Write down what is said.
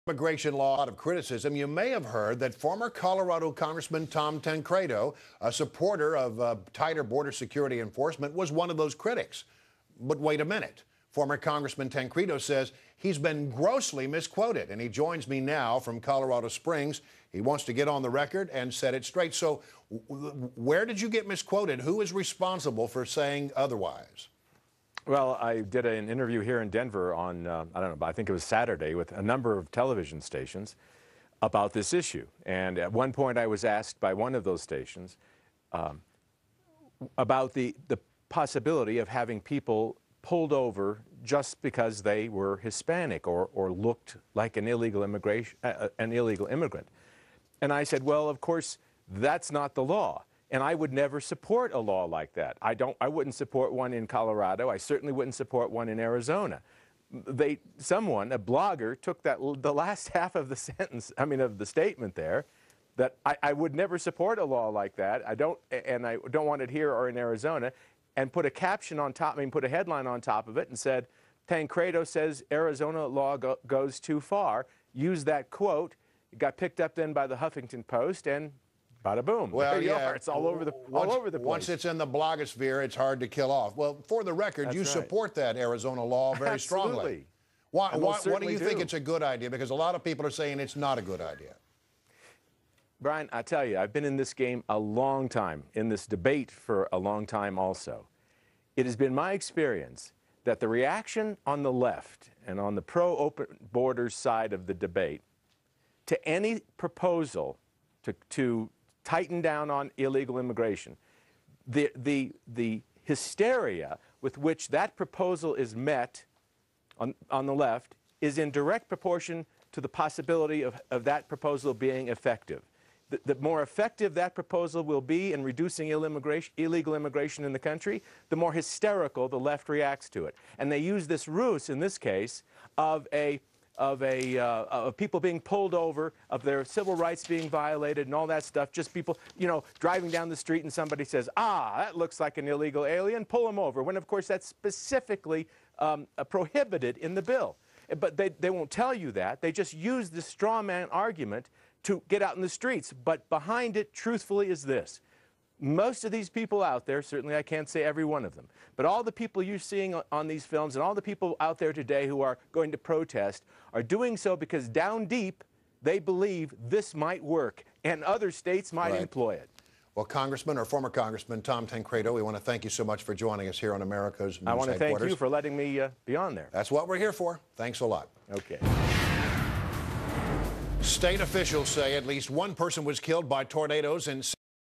Immigration law out of criticism. You may have heard that former Colorado Congressman Tom Tancredo, a supporter of tighter border security enforcement, was one of those critics. But wait a minute. Former Congressman Tancredo says he's been grossly misquoted, and he joins me now from Colorado Springs. He wants to get on the record and set it straight. So where did you get misquoted? Who is responsible for saying otherwise? Well, I did an interview here in Denver on, I don't know, I think it was Saturday, with a number of television stations about this issue. And at one point I was asked by one of those stations about the possibility of having people pulled over just because they were Hispanic or looked like an illegal immigrant. And I said, well, of course, that's not the law. And I would never support a law like that. I wouldn't support one in Colorado. I certainly wouldn't support one in Arizona. Someone, a blogger, took the last half of the sentence, of the statement there, that I would never support a law like that. I don't want it here or in Arizona, and put a caption on top, put a headline on top of it and said, Tancredo says Arizona law goes too far. Used that quote. It got picked up then by the Huffington Post, and bada boom. Well, there you yeah, are. It's all over the place. Once it's in the blogosphere, it's hard to kill off. Well, for the record, you support that Arizona law very strongly. Why do you think it's a good idea? Because a lot of people are saying it's not a good idea. Brian, I tell you, I've been in this game a long time, in this debate for a long time also. It has been my experience that the reaction on the left and on the pro-open borders side of the debate to any proposal to tighten down on illegal immigration, the hysteria with which that proposal is met on the left is in direct proportion to the possibility of that proposal being effective. The more effective that proposal will be in reducing illegal immigration in the country, the more hysterical the left reacts to it. And they use this ruse, in this case, of people being pulled over, of their civil rights being violated and all that stuff, just people, driving down the street and somebody says, that looks like an illegal alien, pull them over, when of course that's specifically prohibited in the bill. But they won't tell you that. They just use the straw man argument to get out in the streets. But behind it, truthfully, is this. Most of these people out there, certainly I can't say every one of them, but all the people you're seeing on these films and all the people out there today who are going to protest are doing so because down deep they believe this might work and other states might employ it. Well, Congressman or former Congressman Tom Tancredo, we want to thank you so much for joining us here on America's News I want to Headquarters. thank you for letting me be on there. That's what we're here for. Thanks a lot. Okay. State officials say at least one person was killed by tornadoes in